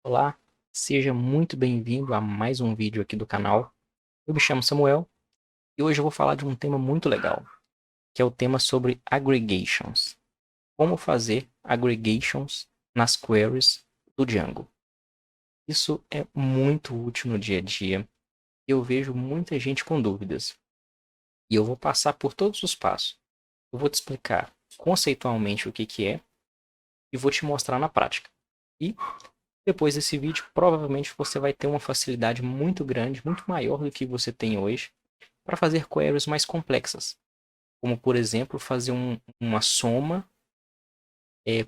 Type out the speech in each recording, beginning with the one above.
Olá, seja muito bem-vindo a mais um vídeo aqui do canal. Eu me chamo Samuel e hoje eu vou falar de um tema muito legal, que é o tema sobre aggregations. Como fazer aggregations nas queries do Django. Isso é muito útil no dia a dia e eu vejo muita gente com dúvidas. E eu vou passar por todos os passos. Eu vou te explicar conceitualmente o que é e vou te mostrar na prática. E depois desse vídeo, provavelmente você vai ter uma facilidade muito grande, muito maior do que você tem hoje, para fazer queries mais complexas. Como, por exemplo, fazer uma soma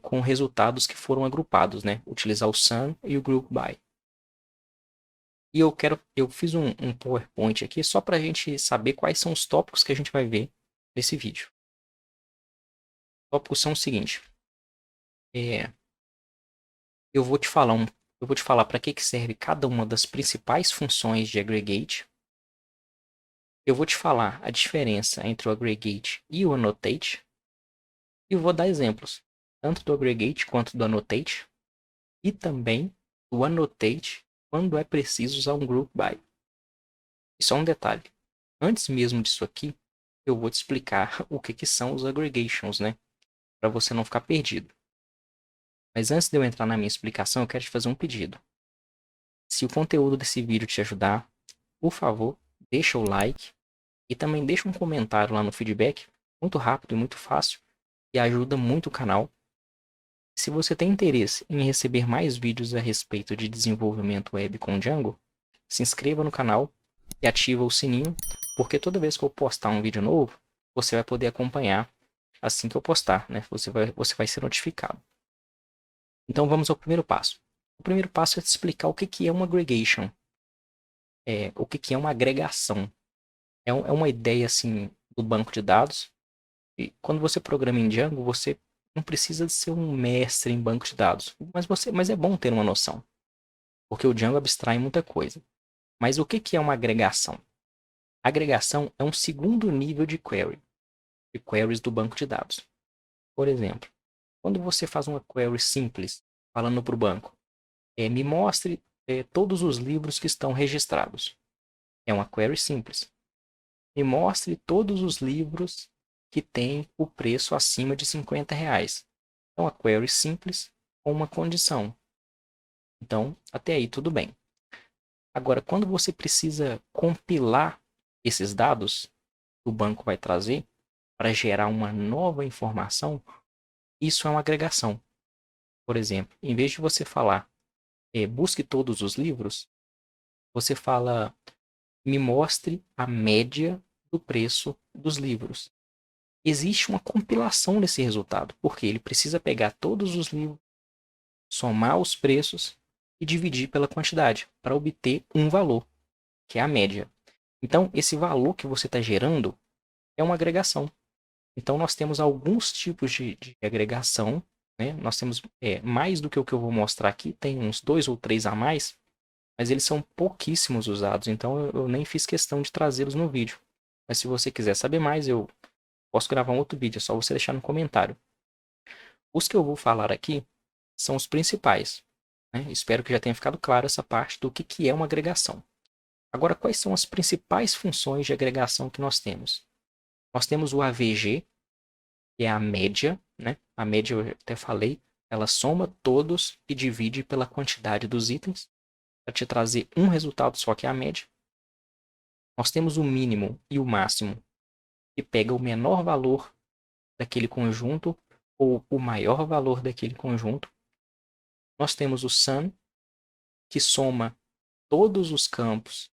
com resultados que foram agrupados, né? Utilizar o sum e o group by. E eu fiz um PowerPoint aqui só para a gente saber quais são os tópicos que a gente vai ver nesse vídeo. Os tópicos são o seguinte: é, eu vou te falar eu vou te falar para que serve cada uma das principais funções de aggregate. Eu vou te falar a diferença entre o aggregate e o annotate. E vou dar exemplos, tanto do aggregate quanto do annotate. E também do annotate quando é preciso usar um group by. E só um detalhe. Antes mesmo disso aqui, eu vou te explicar o que são os aggregations, né? Para você não ficar perdido. Mas antes de eu entrar na minha explicação, eu quero te fazer um pedido. Se o conteúdo desse vídeo te ajudar, por favor, deixa o like e também deixa um comentário lá no feedback, muito rápido e muito fácil, e ajuda muito o canal. Se você tem interesse em receber mais vídeos a respeito de desenvolvimento web com Django, se inscreva no canal e ativa o sininho, porque toda vez que eu postar um vídeo novo, você vai poder acompanhar assim que eu postar, né? Você vai ser notificado. Então vamos ao primeiro passo. O primeiro passo é te explicar o que é uma aggregation, o que é uma agregação. É uma ideia assim do banco de dados. E quando você programa em Django, você não precisa de ser um mestre em banco de dados, mas é bom ter uma noção, porque o Django abstrai muita coisa. Mas o que é uma agregação? Agregação é um segundo nível de query, de queries do banco de dados. Por exemplo, quando você faz uma query simples, falando para o banco, me mostre todos os livros que estão registrados. É uma query simples. Me mostre todos os livros que têm o preço acima de R$ 50. É uma query simples com uma condição. Então, até aí tudo bem. Agora, quando você precisa compilar esses dados que o banco vai trazer para gerar uma nova informação, isso é uma agregação. Por exemplo, em vez de você falar busque todos os livros, você fala me mostre a média do preço dos livros. Existe uma compilação desse resultado, porque ele precisa pegar todos os livros, somar os preços e dividir pela quantidade para obter um valor, que é a média. Então, esse valor que você está gerando é uma agregação. Então, nós temos alguns tipos de agregação, né? Nós temos mais do que o que eu vou mostrar aqui, tem uns 2 ou 3 a mais, mas eles são pouquíssimos usados, então eu nem fiz questão de trazê-los no vídeo. Mas se você quiser saber mais, eu posso gravar um outro vídeo, é só você deixar no comentário. Os que eu vou falar aqui são os principais, né? Espero que já tenha ficado claro essa parte do que é uma agregação. Agora, quais são as principais funções de agregação que nós temos? Nós temos o AVG, que é a média, né? A média eu até falei, ela soma todos e divide pela quantidade dos itens para te trazer um resultado só, que é a média. Nós temos o mínimo e o máximo, que pega o menor valor daquele conjunto ou o maior valor daquele conjunto. Nós temos o sum, que soma todos os campos,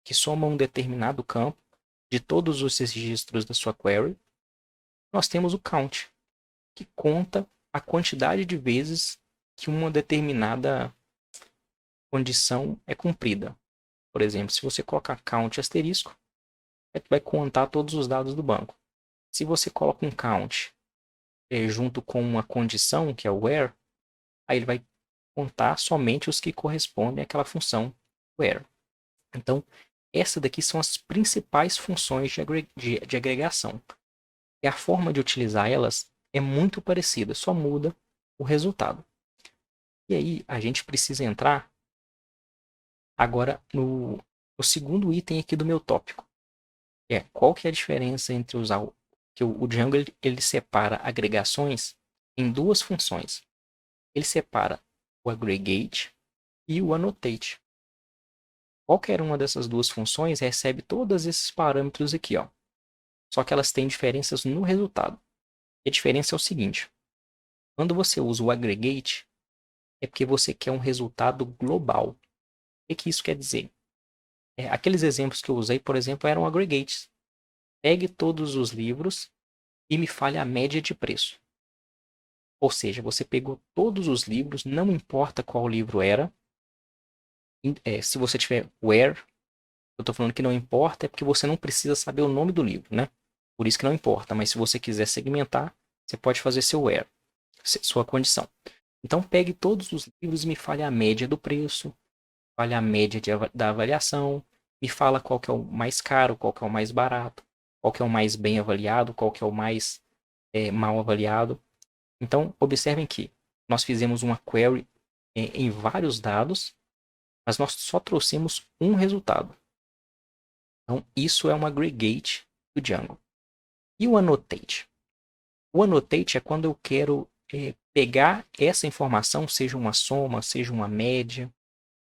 que soma um determinado campo de todos os registros da sua query. Nós temos o count, que conta a quantidade de vezes que uma determinada condição é cumprida. Por exemplo, se você colocar count asterisco, vai contar todos os dados do banco. Se você coloca um count junto com uma condição, que é o where, aí ele vai contar somente os que correspondem àquela função where. Então, essas daqui são as principais funções de agregação. E a forma de utilizar elas é muito parecida, só muda o resultado. E aí a gente precisa entrar agora no segundo item aqui do meu tópico. Qual que é a diferença entre usar o Django ele separa agregações em duas funções. Ele separa o aggregate e o annotate. Qualquer uma dessas duas funções recebe todos esses parâmetros aqui, ó. Só que elas têm diferenças no resultado. E a diferença é o seguinte: quando você usa o aggregate, é porque você quer um resultado global. O que isso quer dizer? Aqueles exemplos que eu usei, por exemplo, eram aggregates. Pegue todos os livros e me fale a média de preço. Ou seja, você pegou todos os livros, não importa qual livro era. Se você tiver where, eu estou falando que não importa, é porque você não precisa saber o nome do livro, né? Por isso que não importa. Mas se você quiser segmentar, você pode fazer seu where, sua condição. Então pegue todos os livros e me fale a média do preço, fale a média da avaliação, me fala qual que é o mais caro, qual que é o mais barato, qual que é o mais bem avaliado, qual que é o mais mal avaliado. Então, observem que nós fizemos uma query em vários dados, mas nós só trouxemos um resultado. Então, isso é um aggregate do Django. E o annotate? O annotate é quando eu quero pegar essa informação, seja uma soma, seja uma média,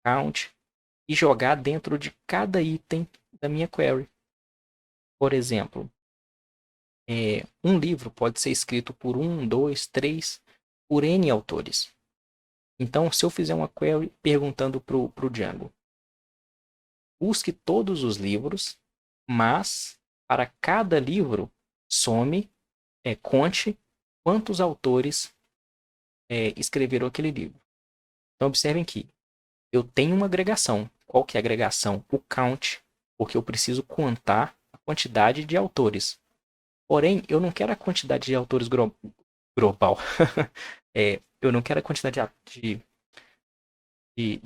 count, e jogar dentro de cada item da minha query. Por exemplo, um livro pode ser escrito por 1, 2, 3, por N autores. Então, se eu fizer uma query perguntando para o Django, busque todos os livros, mas para cada livro, conte quantos autores escreveram aquele livro. Então, observem que eu tenho uma agregação. Qual que é a agregação? O count, porque eu preciso contar a quantidade de autores. Porém, eu não quero a quantidade de autores global. Eu não quero a quantidade de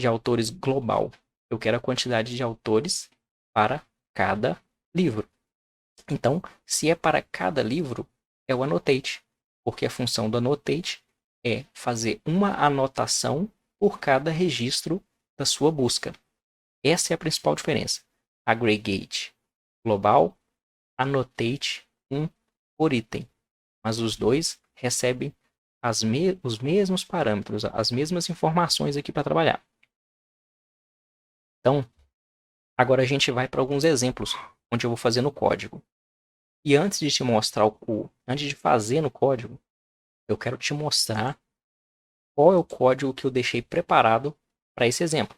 autores global. Eu quero a quantidade de autores para cada livro. Então, se é para cada livro, é o annotate. Porque a função do annotate é fazer uma anotação por cada registro da sua busca. Essa é a principal diferença. Aggregate global, annotate por item. Mas os dois recebem os mesmos parâmetros, as mesmas informações aqui para trabalhar. Então, agora a gente vai para alguns exemplos, onde eu vou fazer no código. E antes de te mostrar antes de fazer no código, eu quero te mostrar qual é o código que eu deixei preparado para esse exemplo.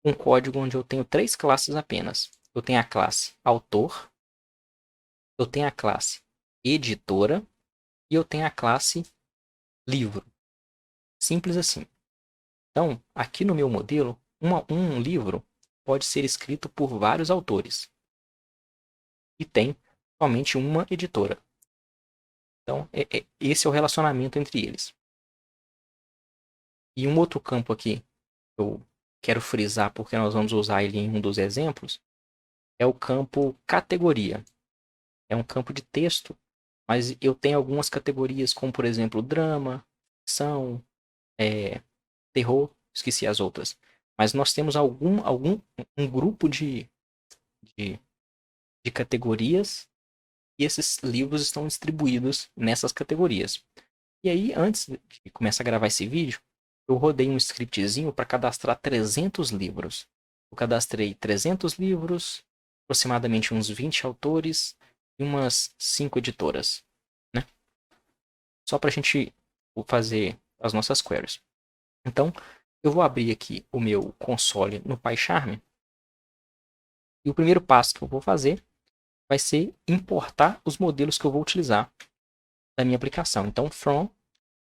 Um código onde eu tenho 3 classes apenas. Eu tenho a classe autor, eu tenho a classe editora e eu tenho a classe livro. Simples assim. Então, aqui no meu modelo, um livro pode ser escrito por vários autores. E tem somente uma editora. Então, esse é o relacionamento entre eles. E um outro campo aqui, que eu quero frisar porque nós vamos usar ele em um dos exemplos, é o campo categoria. É um campo de texto, mas eu tenho algumas categorias, como por exemplo, drama, ficção, terror, esqueci as outras. Mas nós temos um grupo de categorias e esses livros estão distribuídos nessas categorias. E aí, antes de começar a gravar esse vídeo, eu rodei um scriptzinho para cadastrar 300 livros. Eu cadastrei 300 livros, aproximadamente uns 20 autores e umas 5 editoras, né? Só para a gente fazer as nossas queries. Então, eu vou abrir aqui o meu console no PyCharm. E o primeiro passo que eu vou fazer vai ser importar os modelos que eu vou utilizar da minha aplicação. Então, from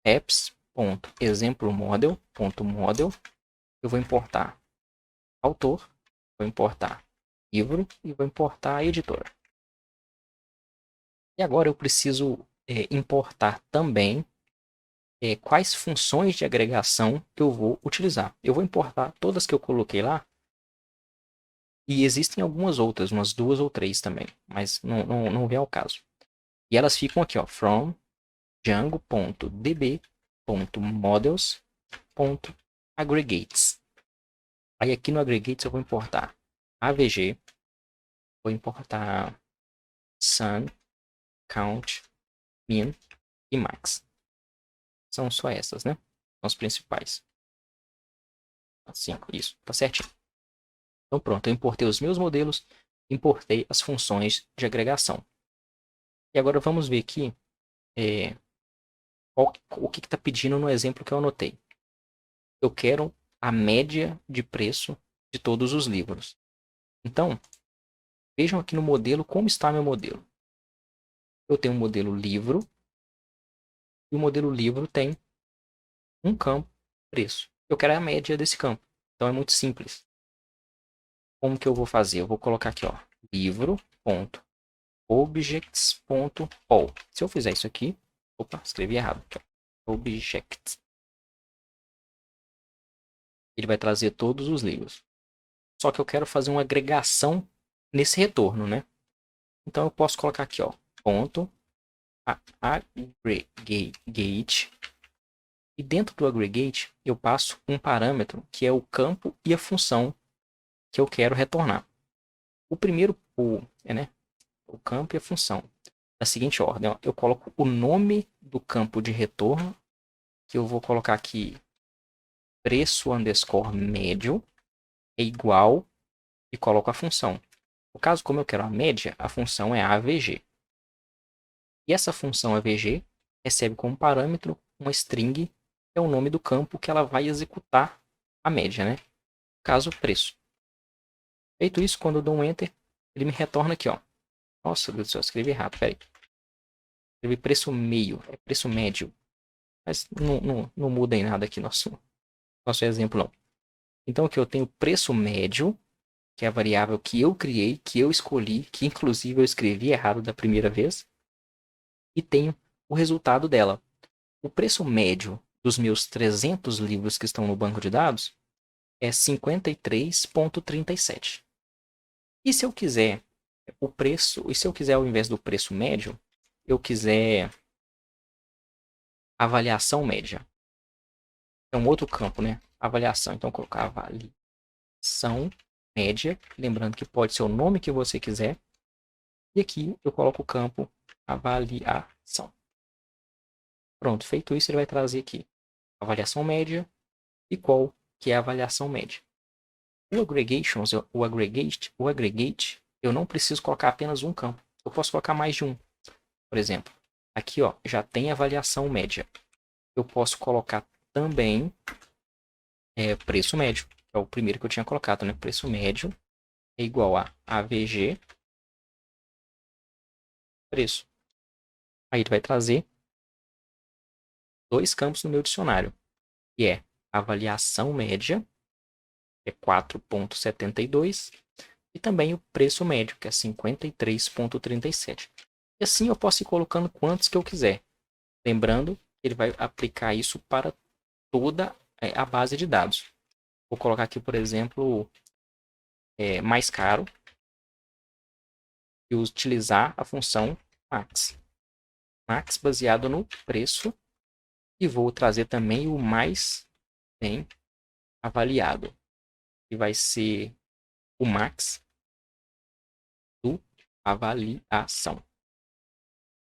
apps.example.model, eu vou importar autor, vou importar livro e vou importar a editora. E agora eu preciso importar também quais funções de agregação que eu vou utilizar. Eu vou importar todas que eu coloquei lá. E existem algumas outras, umas 2 ou 3 também, mas não vem ao caso. E elas ficam aqui, ó, from django.db.models livro.aggregates. Aí aqui no aggregates eu vou importar AVG, vou importar sum, count, min e max. São só essas, né? São as principais. Assim, isso, tá certinho. Então pronto, eu importei os meus modelos, importei as funções de agregação. E agora vamos ver aqui o que está pedindo no exemplo que eu anotei. Eu quero a média de preço de todos os livros. Então, vejam aqui no modelo como está meu modelo. Eu tenho um modelo livro, e o modelo livro tem um campo preço. Eu quero a média desse campo. Então é muito simples. Como que eu vou fazer? Eu vou colocar aqui, ó, livro.objects.all. Se eu fizer isso aqui, opa, escrevi errado. Aqui, ó, objects. Ele vai trazer todos os livros. Só que eu quero fazer uma agregação nesse retorno, né? Então eu posso colocar aqui, ó, ponto aggregate. E dentro do aggregate eu passo um parâmetro que é o campo e a função que eu quero retornar. O primeiro né, o campo e a função. Da seguinte ordem, ó, eu coloco o nome do campo de retorno, que eu vou colocar aqui preço underscore médio é igual e coloco a função. No caso, como eu quero a média, a função é AVG. E essa função AVG recebe como parâmetro uma string, que é o nome do campo que ela vai executar a média, né? No caso, preço. Feito isso, quando eu dou um Enter, ele me retorna aqui, ó. Nossa, Deus do céu, eu escrevi errado, peraí. Escrevi preço meio, é preço médio. Mas não muda em nada aqui nosso exemplo, não. Então aqui eu tenho preço médio, que é a variável que eu criei, que eu escolhi, que inclusive eu escrevi errado da primeira vez. E tenho o resultado dela. O preço médio dos meus 300 livros que estão no banco de dados é 53,37. E se eu quiser o preço, e se eu quiser ao invés do preço médio, eu quiser avaliação média. É um outro campo, né? Avaliação. Então, colocar avaliação média, lembrando que pode ser o nome que você quiser. E aqui eu coloco o campo avaliação. Pronto, feito isso, ele vai trazer aqui avaliação média e qual que é a avaliação média. O aggregations, o aggregate, eu não preciso colocar apenas um campo. Eu posso colocar mais de um. Por exemplo, aqui ó, já tem avaliação média. Eu posso colocar também preço médio. É o primeiro que eu tinha colocado, né? Preço médio é igual a AVG preço. Aí ele vai trazer dois campos no meu dicionário, que é avaliação média, que é 4,72, e também o preço médio, que é 53,37. E assim eu posso ir colocando quantos que eu quiser. Lembrando que ele vai aplicar isso para toda a base de dados. Vou colocar aqui, por exemplo, mais caro e utilizar a função max. Max baseado no preço. E vou trazer também o mais bem avaliado, que vai ser o max do avaliação.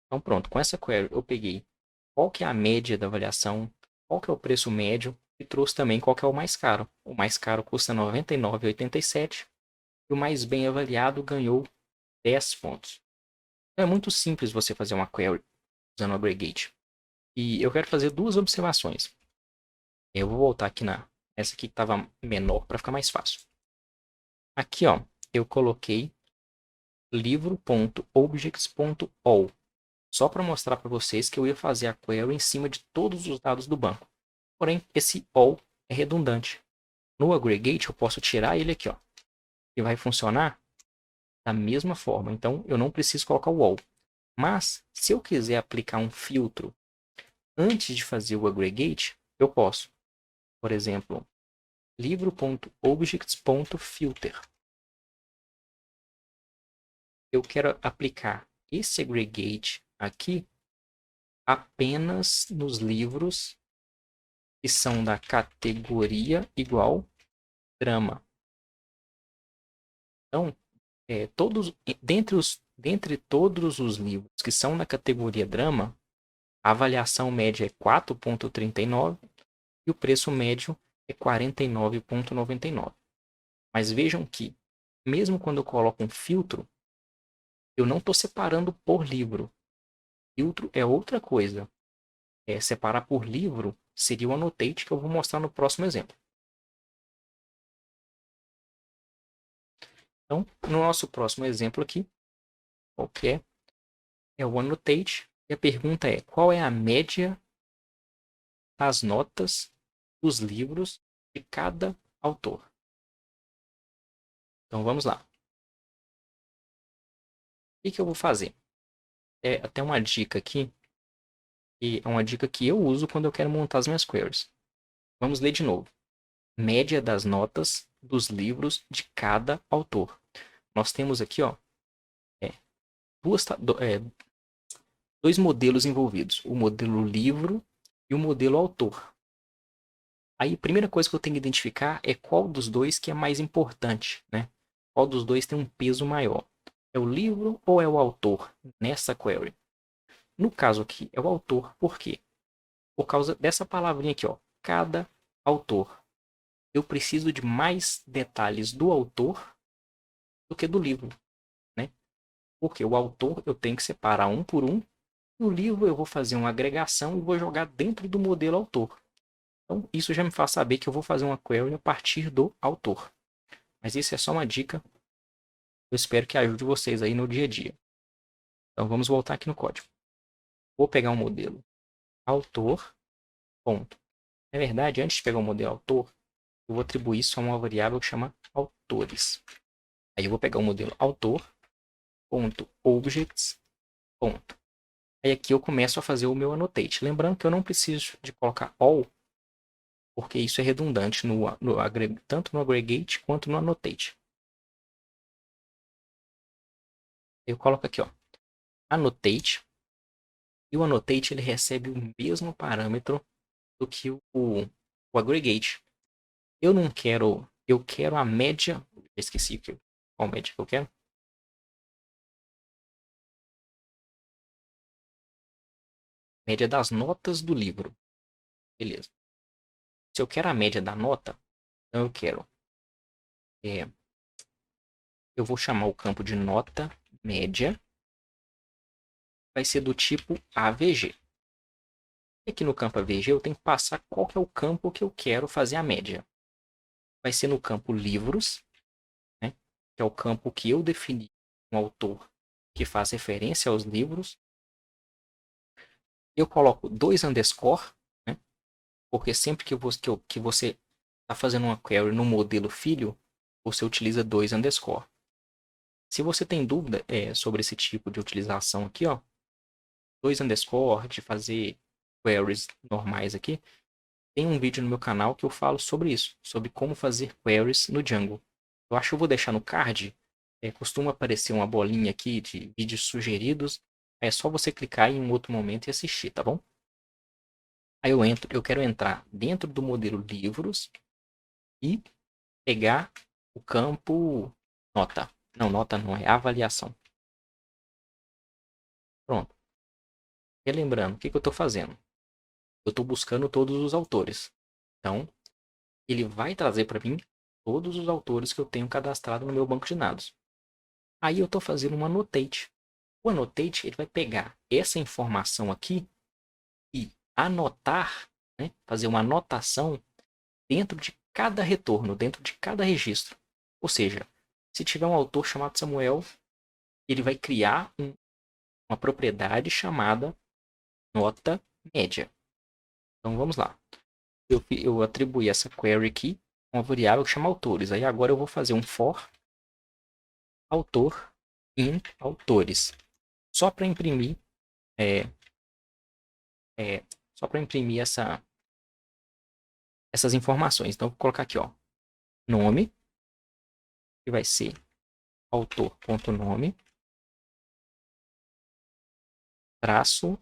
Então pronto, com essa query eu peguei qual que é a média da avaliação, qual que é o preço médio e trouxe também qual que é o mais caro. O mais caro custa R$ 99,87 e o mais bem avaliado ganhou 10 pontos. Então é muito simples você fazer uma query usando o aggregate. E eu quero fazer duas observações. Eu vou voltar aqui essa aqui que estava menor para ficar mais fácil. Aqui, ó, eu coloquei livro.objects.all só para mostrar para vocês que eu ia fazer a query em cima de todos os dados do banco. Porém, esse all é redundante. No aggregate, eu posso tirar ele aqui, ó, e vai funcionar da mesma forma. Então, eu não preciso colocar o all. Mas, se eu quiser aplicar um filtro antes de fazer o aggregate, eu posso. Por exemplo, livro.objects.filter. Eu quero aplicar esse aggregate aqui apenas nos livros que são da categoria igual drama. Então, dentre todos os livros que são da categoria drama, a avaliação média é 4,39 e o preço médio é 49,99. Mas vejam que, mesmo quando eu coloco um filtro, eu não estou separando por livro. Filtro é outra coisa. Separar por livro seria o Annotate, que eu vou mostrar no próximo exemplo. Então, no nosso próximo exemplo aqui, qual que é? É o Annotate. E a pergunta é, qual é a média das notas dos livros de cada autor? Então, vamos lá. O que eu vou fazer? É até uma dica aqui, e é uma dica que eu uso quando eu quero montar as minhas queries. Vamos ler de novo. Média das notas dos livros de cada autor. Nós temos aqui, ó, dois modelos envolvidos. O modelo livro e o modelo autor. Aí, a primeira coisa que eu tenho que identificar é qual dos dois que é mais importante, né? Qual dos dois tem um peso maior. É o livro ou é o autor nessa query? No caso aqui, é o autor. Por quê? Por causa dessa palavrinha aqui, ó. Cada autor. Eu preciso de mais detalhes do autor do que do livro, né? Porque o autor eu tenho que separar um por um. No livro eu vou fazer uma agregação e vou jogar dentro do modelo autor. Então isso já me faz saber que eu vou fazer uma query a partir do autor. Mas isso é só uma dica. Eu espero que ajude vocês aí no dia a dia. Então vamos voltar aqui no código. Vou pegar um modelo autor, ponto. Na verdade, antes de pegar o modelo autor, eu vou atribuir isso a uma variável que chama autores. Aí eu vou pegar o modelo autor, ponto, objects, ponto. Aí aqui eu começo a fazer o meu annotate. Lembrando que eu não preciso de colocar all, porque isso é redundante tanto no aggregate quanto no annotate. Eu coloco aqui, ó, annotate, e o annotate ele recebe o mesmo parâmetro do que o aggregate. Eu quero a média, esqueci qual média que eu quero. Média das notas do livro. Beleza. Se eu quero a média da nota, então eu quero. Eu vou chamar o campo de nota média. Vai ser do tipo AVG. E aqui no campo AVG eu tenho que passar qual que é o campo que eu quero fazer a média. Vai ser no campo livros, né, que é o campo que eu defini um autor que faz referência aos livros. Eu coloco 2 underscore, né, porque sempre que você está fazendo uma query no modelo filho, você utiliza 2 underscore. Se você tem dúvida sobre esse tipo de utilização aqui, ó, 2 underscore, de fazer queries normais aqui, tem um vídeo no meu canal que eu falo sobre isso, sobre como fazer queries no Django. Eu acho que eu vou deixar no card, costuma aparecer uma bolinha aqui de vídeos sugeridos, é só você clicar em um outro momento e assistir, tá bom? Aí eu quero entrar dentro do modelo livros e pegar o campo nota. Não, nota não, é avaliação. Pronto. Relembrando, o que eu estou fazendo? Eu estou buscando todos os autores. Então, ele vai trazer para mim todos os autores que eu tenho cadastrado no meu banco de dados. Aí eu estou fazendo um annotate. O annotate ele vai pegar essa informação aqui e anotar, né, fazer uma anotação dentro de cada retorno, dentro de cada registro. Ou seja, se tiver um autor chamado Samuel, ele vai criar uma propriedade chamada nota média. Então vamos lá. Eu atribuí essa query aqui a uma variável que chama autores. Aí agora eu vou fazer um for autor in autores. Só para imprimir só para imprimir essas informações. Então, eu vou colocar aqui, ó, nome, que vai ser autor.nome, traço,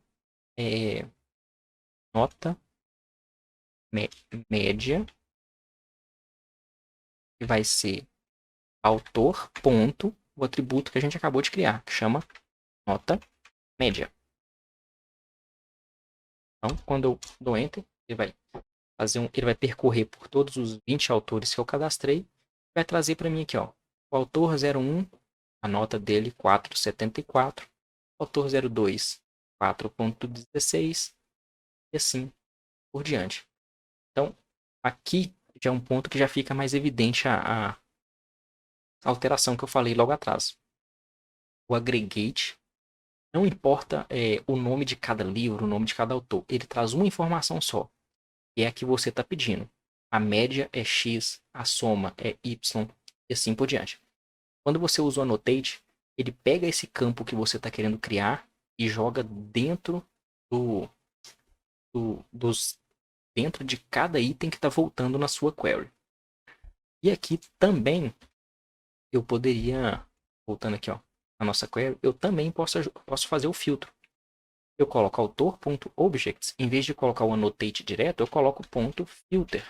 nota média, que vai ser autor, ponto, o atributo que a gente acabou de criar, que chama nota média. Então, quando eu dou Enter, ele vai percorrer por todos os 20 autores que eu cadastrei, vai trazer para mim aqui, ó, o autor 01, a nota dele 4,74, autor 02, 4,16 e assim por diante. Então, aqui já é um ponto que já fica mais evidente a alteração que eu falei logo atrás. O aggregate, não importa o nome de cada livro, o nome de cada autor, ele traz uma informação só, que é a que você está pedindo. A média é X, a soma é Y e assim por diante. Quando você usa o annotate, ele pega esse campo que você está querendo criar e joga dentro dentro de cada item que está voltando na sua query. E aqui também eu poderia, voltando aqui, ó, na nossa query, eu também posso fazer o filtro. Eu coloco autor.objects, em vez de colocar o annotate direto, eu coloco ponto .filter.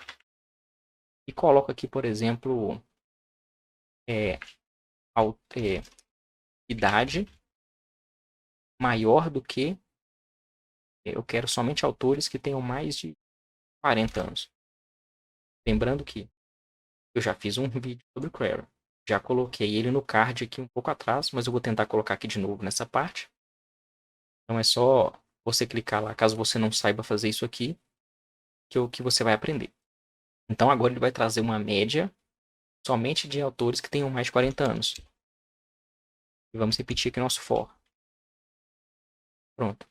E coloco aqui, por exemplo, idade maior do que... eu quero somente autores que tenham mais de 40 anos. Lembrando que eu já fiz um vídeo sobre query. Já coloquei ele no card aqui um pouco atrás, mas eu vou tentar colocar aqui de novo nessa parte. Então é só você clicar lá, caso você não saiba fazer isso aqui, que você vai aprender. Então agora ele vai trazer uma média somente de autores que tenham mais de 40 anos. E vamos repetir aqui nosso for. Pronto.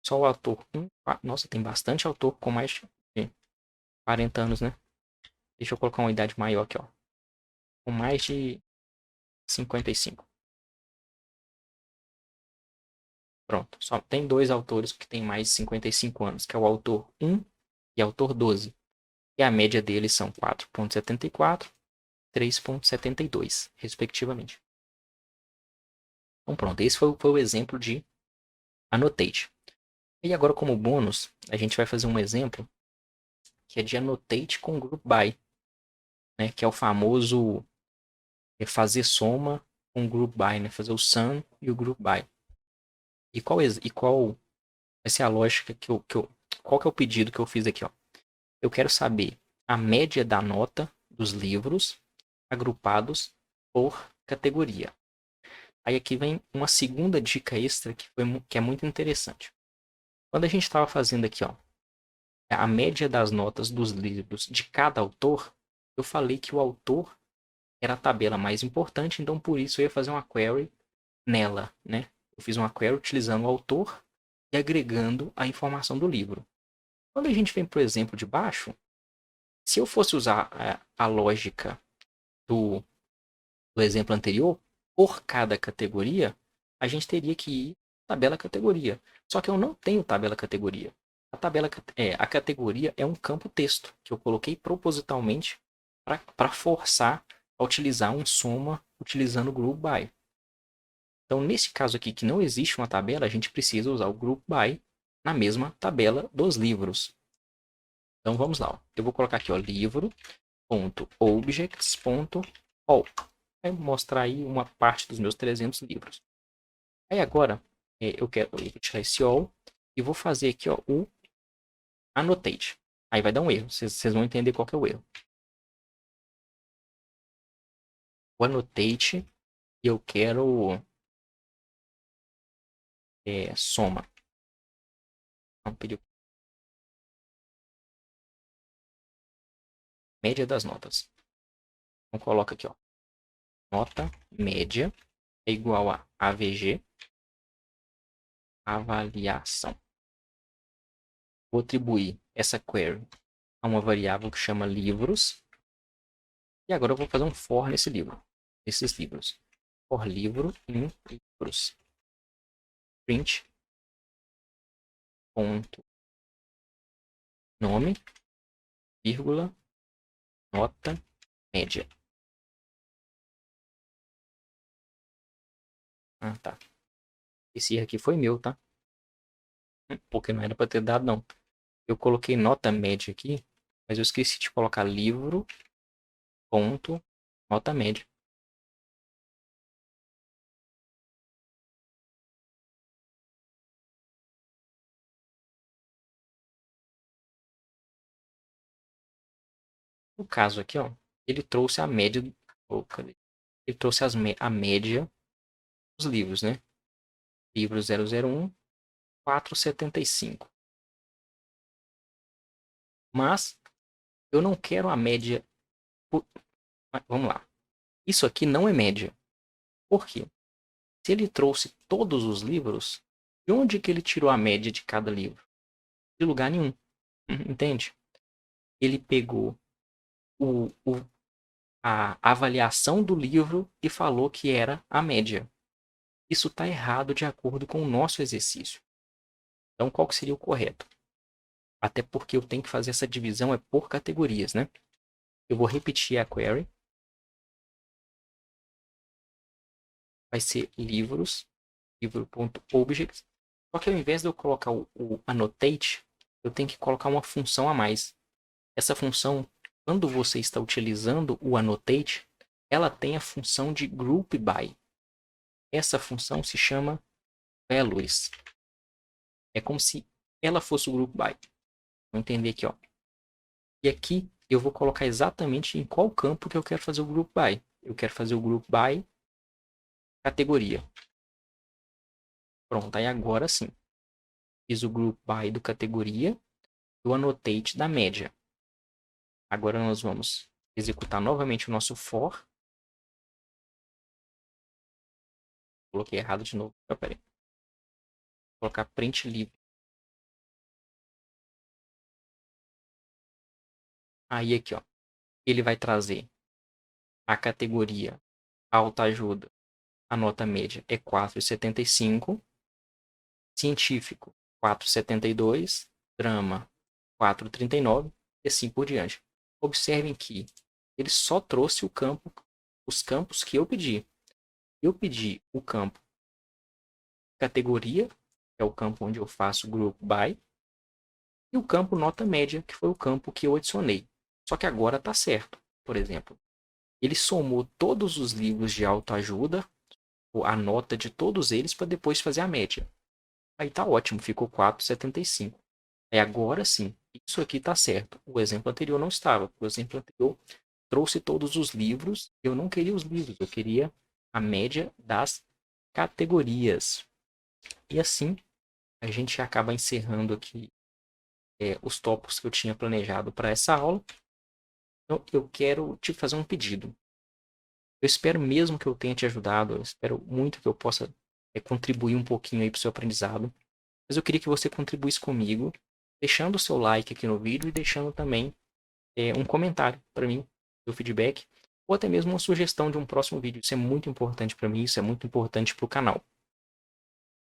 Só o autor. Nossa, tem bastante autor com mais de 40 anos, né? Deixa eu colocar uma idade maior aqui, ó. Com mais de 55. Pronto. Só tem dois autores que têm mais de 55 anos, que é o autor 1 e o autor 12. E a média deles são 4,74 e 3,72, respectivamente. Então pronto, esse foi o exemplo de annotate. E agora, como bônus, a gente vai fazer um exemplo que é de annotate com group by, né? Que é o famoso fazer soma com group by, né? Fazer o sum e o group by. E qual vai ser a lógica qual que é o pedido que eu fiz aqui, ó? Eu quero saber a média da nota dos livros agrupados por categoria. Aí aqui vem uma segunda dica extra que é muito interessante. Quando a gente estava fazendo aqui, ó, a média das notas dos livros de cada autor, eu falei que o autor era a tabela mais importante, então por isso eu ia fazer uma query nela, né? Eu fiz uma query utilizando o autor e agregando a informação do livro. Quando a gente vem para o exemplo de baixo, se eu fosse usar a lógica do exemplo anterior, por cada categoria, a gente teria que ir tabela categoria. Só que eu não tenho tabela categoria. A categoria é um campo texto que eu coloquei propositalmente para forçar a utilizar um soma utilizando o group by. Então, nesse caso aqui que não existe uma tabela, a gente precisa usar o group by na mesma tabela dos livros. Então vamos lá. Ó. Eu vou colocar aqui, ó, livro.objects.all. Vai mostrar aí uma parte dos meus 300 livros. Aí agora, eu vou tirar esse all e vou fazer aqui, ó, o annotate. Aí vai dar um erro, vocês vão entender qual que é o erro. O annotate, eu quero soma. Não, pediu média das notas. Então coloca aqui, ó, nota média é igual a AVG, avaliação. Vou atribuir essa query a uma variável que chama livros. E agora eu vou fazer um for nesses livros. For livro em livros. Print ponto nome, vírgula, nota média. Ah, tá. Esse erro aqui foi meu, tá? Porque não era para ter dado, não. eu coloquei nota média aqui, mas eu esqueci de colocar livro, ponto, nota média. No caso aqui, ó, ele trouxe a média, cadê? Ele trouxe a média dos livros, né? Livro 001, 4,75. Mas eu não quero a média. Vamos lá. Isso aqui não é média. Por quê? Se ele trouxe todos os livros, de onde que ele tirou a média de cada livro? De lugar nenhum. Entende? Ele pegou a avaliação do livro e falou que era a média. Isso está errado de acordo com o nosso exercício. Então, qual que seria o correto? Até porque eu tenho que fazer essa divisão por categorias, né? Eu vou repetir a query. Vai ser livros, livro.objects. Só que ao invés de eu colocar o annotate, eu tenho que colocar uma função a mais. Essa função, quando você está utilizando o annotate, ela tem a função de group by. Essa função se chama values. É como se ela fosse o group by. Vou entender aqui, ó. E aqui eu vou colocar exatamente em qual campo que eu quero fazer o group by. Eu quero fazer o group by categoria. Pronto, aí agora sim. Fiz o group by do categoria e o annotate da média. Agora nós vamos executar novamente o nosso for. Coloquei errado de novo. Oh, peraí. Vou colocar print livre. Aí aqui, ó. Ele vai trazer a categoria autoajuda. A nota média é 4,75. Científico, 4,72. Drama, 4,39. E assim por diante. Observem que ele só trouxe os campos que eu pedi. Eu pedi o campo categoria, que é o campo onde eu faço group by, e o campo nota média, que foi o campo que eu adicionei. Só que agora está certo. Por exemplo, ele somou todos os livros de autoajuda, a nota de todos eles, para depois fazer a média. Aí tá ótimo, ficou 4,75. Aí agora sim, isso aqui está certo. O exemplo anterior não estava. O exemplo anterior trouxe todos os livros. Eu não queria os livros, eu queria a média das categorias. E assim, a gente acaba encerrando aqui os tópicos que eu tinha planejado para essa aula. Então, eu quero te fazer um pedido. Eu espero mesmo que eu tenha te ajudado. Eu espero muito que eu possa contribuir um pouquinho aí para o seu aprendizado. Mas eu queria que você contribuísse comigo, deixando o seu like aqui no vídeo e deixando também um comentário para mim, seu feedback, ou até mesmo uma sugestão de um próximo vídeo. Isso é muito importante para mim, isso é muito importante para o canal.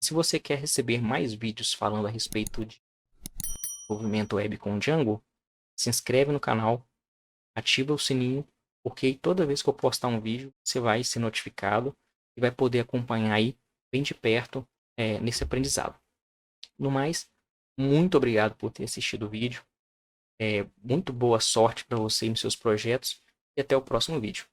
Se você quer receber mais vídeos falando a respeito de desenvolvimento web com Django, se inscreve no canal, ativa o sininho, porque toda vez que eu postar um vídeo, você vai ser notificado e vai poder acompanhar aí bem de perto nesse aprendizado. No mais, muito obrigado por ter assistido o vídeo. Muito boa sorte para você nos seus projetos e até o próximo vídeo.